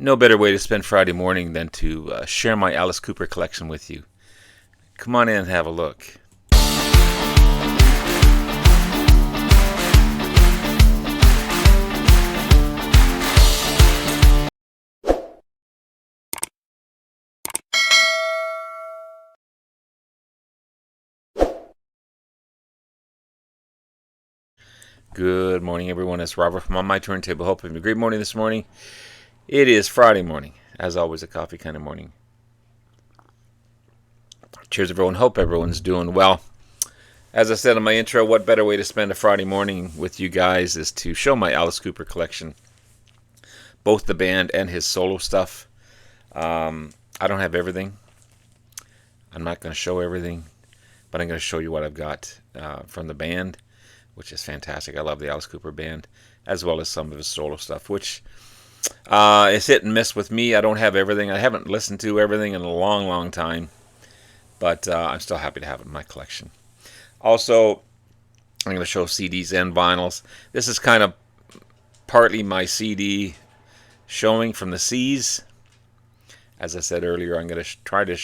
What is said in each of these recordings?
No better way to spend Friday morning than to share my Alice Cooper collection with you. Come on in and have a look. Good morning, everyone. It's Robert from On My Turntable. Hope you have a great morning this morning. It is Friday morning, as always, a coffee kind of morning. Cheers, everyone. Hope everyone's doing well. As I said in my intro, what better way to spend a Friday morning with you guys is to show my Alice Cooper collection, both the band and his solo stuff. I don't have everything. I'm not going to show everything, but I'm going to show you what I've got from the band, which is fantastic. I love the Alice Cooper band, as well as some of his solo stuff, which is hit and miss with me. I don't have everything. I haven't listened to everything in a long, long time, but I'm still happy to have it in my collection. Also, I'm going to show CDs and vinyls. This is kind of partly my CD showing from the C's. As I said earlier, I'm going to try to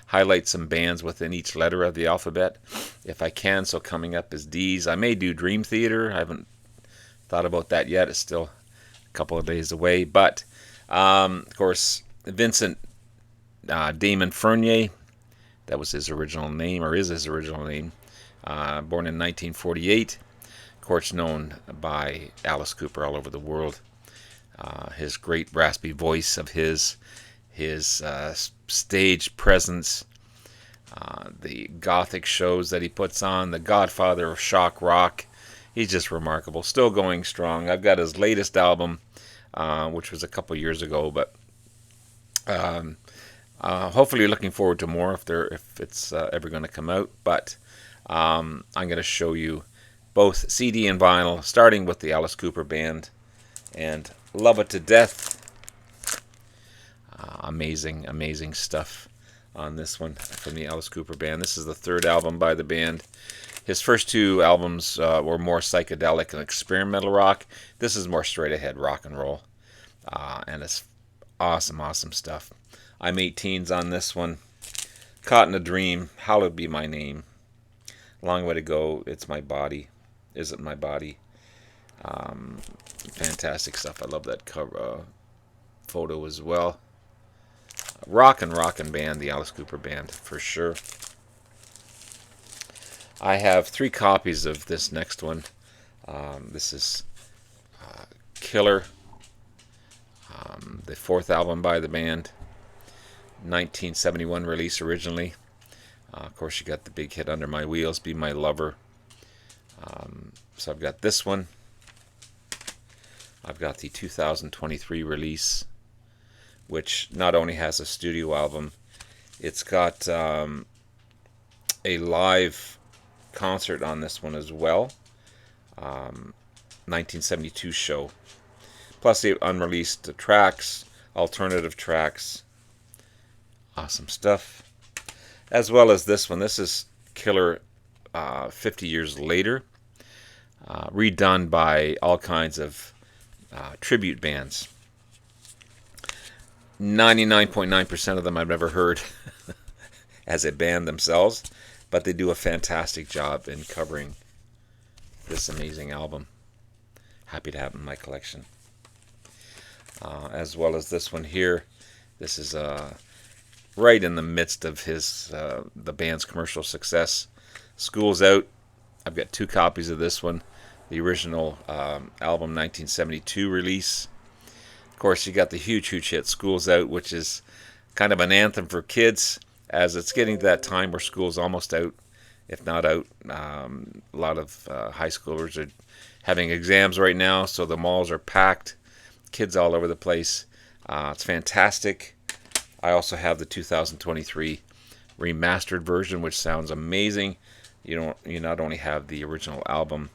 highlight some bands within each letter of the alphabet, if I can. So coming up is D's. I may do Dream Theater. I haven't thought about that yet. It's still a couple of days away. But, of course, Vincent Damon Furnier, that was his original name, or is his original name, born in 1948. Of course, known by Alice Cooper all over the world. His great raspy voice of his stage presence, the gothic shows that he puts on, the Godfather of Shock Rock. He's just remarkable. Still going strong. I've got his latest album, which was a couple years ago, but hopefully looking forward to more if it's ever going to come out. But I'm going to show you both CD and vinyl, starting with the Alice Cooper band, and love it to death. Amazing stuff on this one from the Alice Cooper band. This is the third album by the band. His first two albums were more psychedelic and experimental rock. This is more straight ahead rock and roll, and it's awesome stuff. I'm 18s on this one. Caught in a Dream, Hallowed Be My Name, Long Way to Go, It's My Body, Isn't My Body. Fantastic stuff. I love that cover photo as well. Rockin' band, the Alice Cooper band, for sure. I have 3 copies of this next one. This is Killer, the 4th album by the band, 1971 release originally. Of course, you got the big hit Under My Wheels, Be My Lover. So I've got this one. I've got the 2023 release, which not only has a studio album, it's got a live concert on this one as well. 1972 show. Plus the unreleased tracks, alternative tracks. Awesome stuff. As well as this one. This is Killer 50 years later. Redone by all kinds of tribute bands. 99.9% of them I've never heard as a band themselves, but they do a fantastic job in covering this amazing album. Happy to have it in my collection. As well as this one here. This is right in the midst of the band's commercial success. School's Out. I've got 2 copies of this one. The original album 1972 release. Of course, you got the huge hit School's Out, which is kind of an anthem for kids, as it's getting to that time where school's almost out, if not out. A lot of high schoolers are having exams right now, so the malls are packed. Kids all over the place. It's fantastic. I also have the 2023 remastered version, which sounds amazing. You not only have the original album,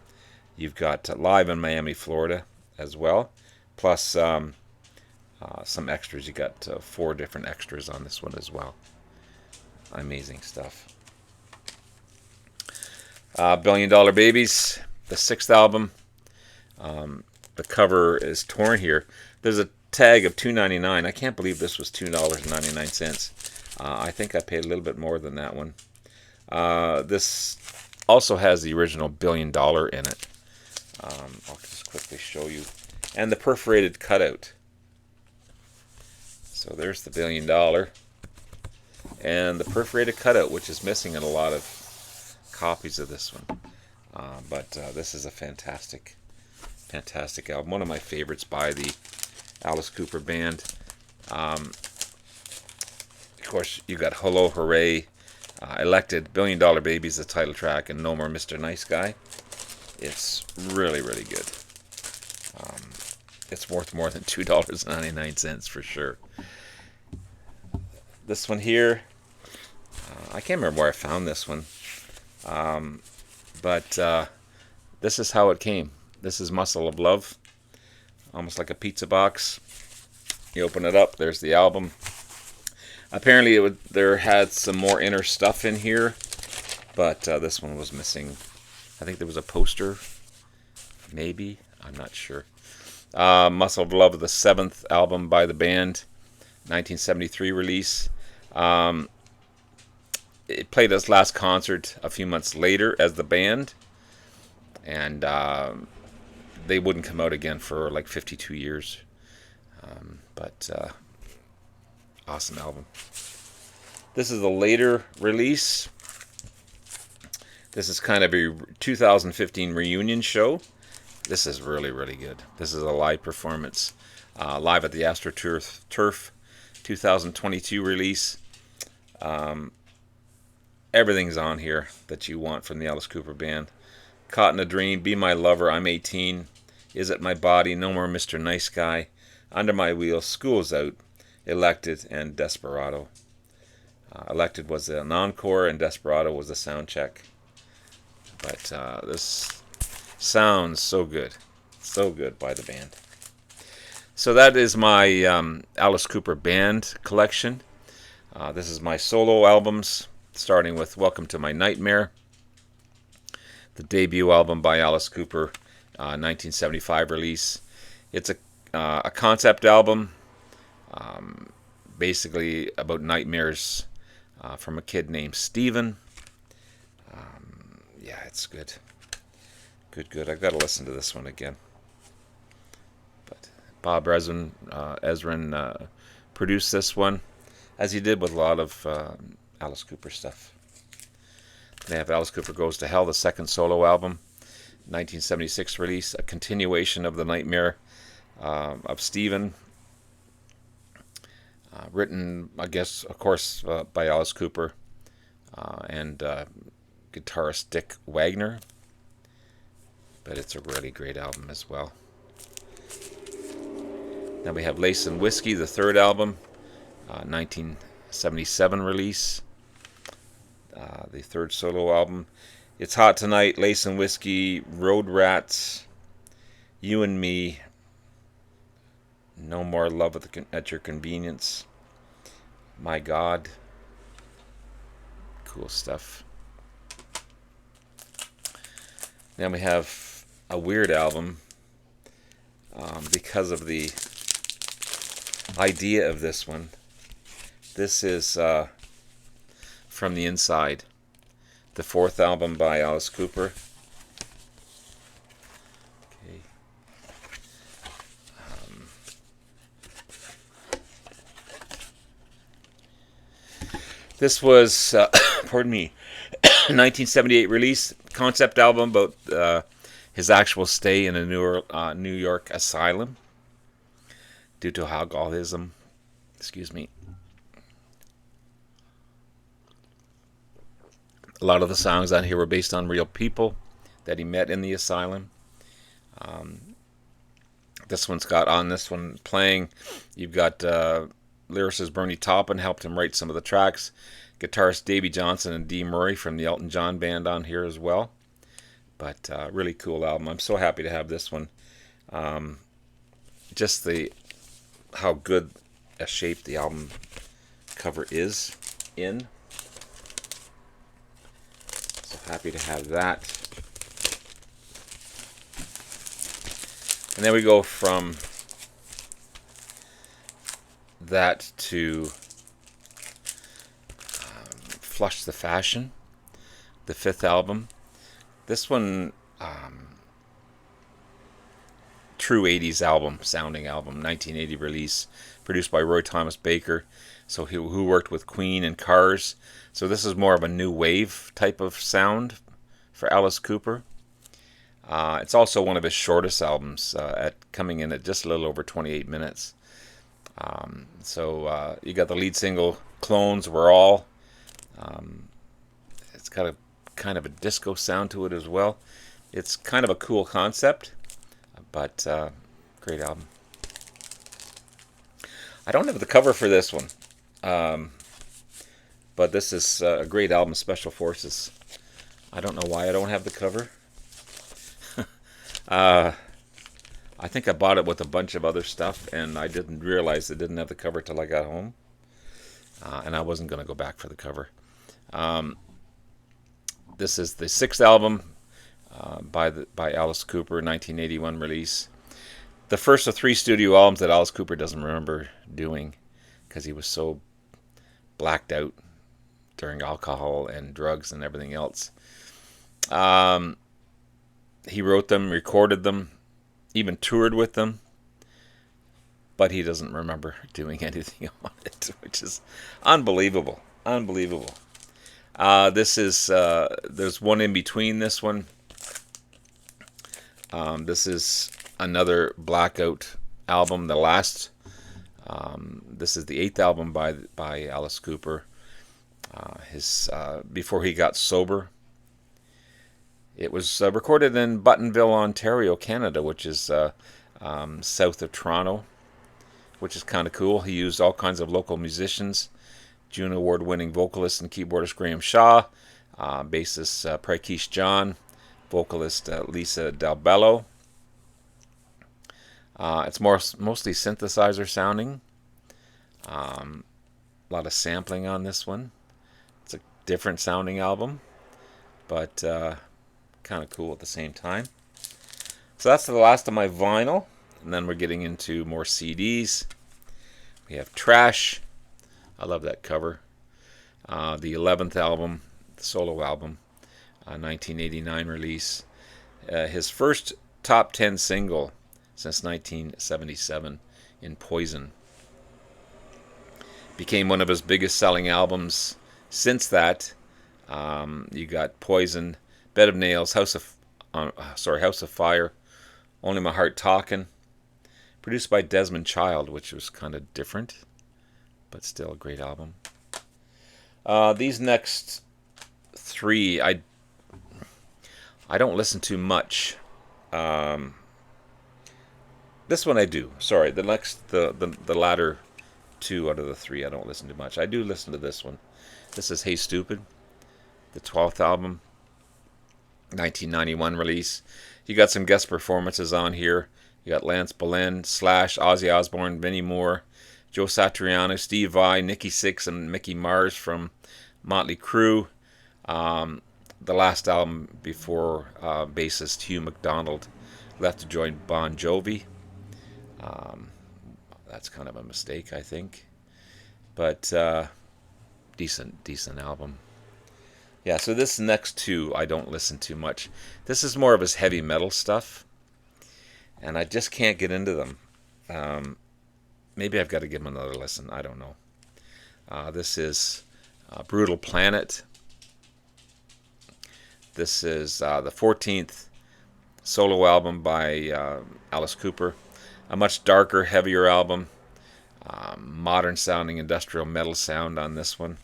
you've got Live in Miami, Florida as well, plus some extras. You got 4 different extras on this one as well. Amazing stuff. Billion Dollar Babies, the 6th album. The cover is torn here. There's a tag of $2.99. I can't believe this was $2.99. I think I paid a little bit more than that one. This also has the original $1 billion in it. I'll just quickly show you. And the perforated cutout. So there's the $1 billion. And the perforated cutout, which is missing in a lot of copies of this one. But this is a fantastic album. One of my favorites by the Alice Cooper Band. Of course, you got Hello Hooray, Elected, $1 Billion Baby is the title track, and No More Mr. Nice Guy. It's really, really good. It's worth more than $2.99 for sure. This one here, I can't remember where I found this one, but this is how it came. This is Muscle of Love, almost like a pizza box. You open it up, there's the album. Apparently there had some more inner stuff in here, but this one was missing. I think there was a poster, maybe, I'm not sure. Muscle of Love, the 7th album by the band, 1973 release. It played its last concert a few months later as the band, and they wouldn't come out again for like 52 years. But awesome album. This is a later release. This is kind of a 2015 reunion show. This is really, really good. This is a live performance. Live at the AstroTurf 2022 release. Everything's on here that you want from the Alice Cooper Band. Caught in a Dream, Be My Lover, I'm 18, Is It My Body, No More Mr. Nice Guy, Under My Wheel, School's Out, Elected, and Desperado. Elected was an encore, and Desperado was a sound check. But this sounds so good by the band. So that is my Alice Cooper Band collection. This is my solo albums, starting with Welcome to My Nightmare, the debut album by Alice Cooper, 1975 release. It's a concept album, basically about nightmares from a kid named Steven. Yeah, it's good. Good. I've got to listen to this one again. But Bob Ezrin produced this one, as he did with a lot of Alice Cooper stuff. They have Alice Cooper Goes to Hell, the second solo album, 1976 release, a continuation of the nightmare of Steven, written, I guess, of course, by Alice Cooper and guitarist Dick Wagner. But it's a really great album as well. Now we have Lace and Whiskey, the third album, 1977 release, the third solo album. It's Hot Tonight, Lace and Whiskey, Road Rats, You and Me, No More Love at Your Convenience, My God. Cool stuff. Then we have a weird album because of the idea of this one. This is From the Inside, the fourth album by Alice Cooper. Okay. This was, pardon me, 1978 release, concept album about his actual stay in a New York asylum due to alcoholism. Excuse me. A lot of the songs on here were based on real people that he met in the asylum. This one's got on this one playing. You've got lyricist Bernie Taupin helped him write some of the tracks. Guitarist Davy Johnson and Dee Murray from the Elton John Band on here as well. But really cool album. I'm so happy to have this one. Just how good a shape the album cover is in. So happy to have that. And then we go from that to Flush the Fashion, the 5th album. This one, true 80s album, sounding album, 1980 release, produced by Roy Thomas Baker, so who worked with Queen and Cars. So this is more of a new wave type of sound for Alice Cooper. It's also one of his shortest albums, coming in at just a little over 28 minutes. So you got the lead single, Clones We're All. It's got a kind of a disco sound to it as well. It's kind of a cool concept, but great album. I don't have the cover for this one, but this is a great album, Special Forces. I don't know why I don't have the cover. I think I bought it with a bunch of other stuff, and I didn't realize it didn't have the cover till I got home, and I wasn't going to go back for the cover. This is the 6th album by Alice Cooper, 1981 release. The first of 3 studio albums that Alice Cooper doesn't remember doing because he was so blacked out during alcohol and drugs and everything else. He wrote them, recorded them, even toured with them, but he doesn't remember doing anything on it, which is unbelievable. Unbelievable. This is, there's one in between this one. This is another blackout album, the last. This is the 8th album by Alice Cooper. Before he got sober. It was recorded in Buttonville, Ontario, Canada, which is south of Toronto, which is kind of cool. He used all kinds of local musicians. Juno Award-winning vocalist and keyboardist Graham Shaw, bassist Prakesh John, vocalist Lisa Dalbello. It's mostly synthesizer sounding. A lot of sampling on this one. It's a different sounding album, but kind of cool at the same time. So that's the last of my vinyl, and then we're getting into more CDs. We have Trash. I love that cover. The 11th album, the solo album, 1989 release. His first top 10 single since 1977 in Poison. Became one of his biggest selling albums since that. You got Poison, Bed of Nails, House of Fire, Only My Heart Talkin'. Produced by Desmond Child, which was kind of different, but still a great album. These next 3, I don't listen to much. This one I do. Sorry, the latter 2 out of the 3 I don't listen to much. I do listen to this one. This is Hey Stupid, the 12th album, 1991 release. You got some guest performances on here. You got Lance Belen, Slash, Ozzy Osbourne, Vinnie Moore, Joe Satriani, Steve Vai, Nikki Sixx, and Mickey Mars from Motley Crue. The last album before bassist Hugh McDonald left to join Bon Jovi. That's kind of a mistake, I think. But decent album. Yeah, so this next 2 I don't listen to much. This is more of his heavy metal stuff, and I just can't get into them. Maybe I've got to give him another listen. I don't know. This is Brutal Planet. This is the 14th solo album by Alice Cooper. A much darker, heavier album. Modern sounding industrial metal sound on this one.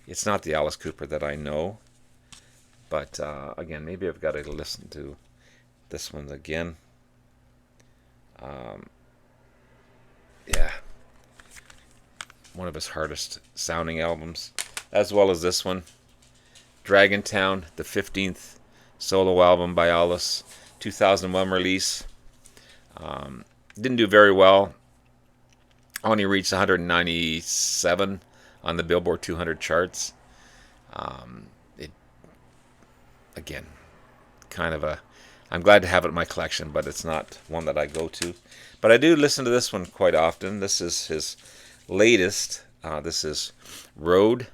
It's not the Alice Cooper that I know. But again, maybe I've got to listen to this one again. Yeah. One of his hardest sounding albums. As well as this one. Dragon Town, the 15th solo album by Alice. 2001 release. Didn't do very well. Only reached 197 on the Billboard 200 charts. Again, kind of I'm glad to have it in my collection, but it's not one that I go to. But I do listen to this one quite often. This is his latest. This is Road,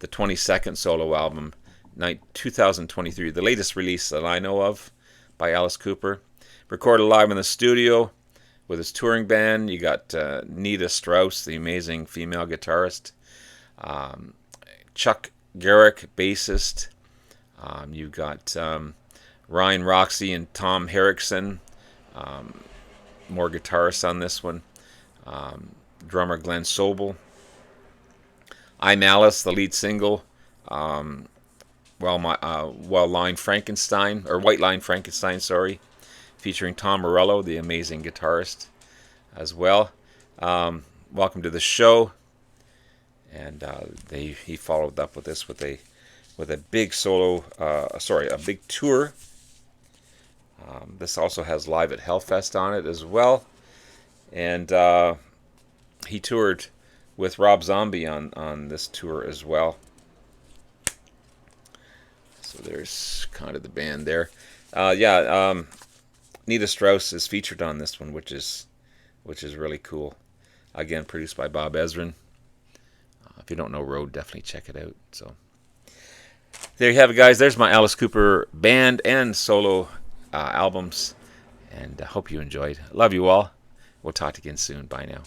the 22nd solo album, 2023. The latest release that I know of by Alice Cooper. Recorded live in the studio with his touring band. You got Nita Strauss, the amazing female guitarist. Chuck Garrick, bassist. You got Ryan Roxy and Tom Herrickson, more guitarists on this one. Drummer Glenn Sobel. I'm Alice, the lead single. White Line Frankenstein, featuring Tom Morello, the amazing guitarist, as well. Welcome to the show. And he followed up with this with a big solo, a big tour. This also has Live at Hellfest on it as well, and he toured with Rob Zombie on this tour as well. So there's kind of the band there. Nita Strauss is featured on this one, which is really cool. Again, produced by Bob Ezrin. If you don't know Road, definitely check it out. So there you have it, guys. There's my Alice Cooper band and solo albums, and I hope you enjoyed. Love you all. We'll talk again soon. Bye now.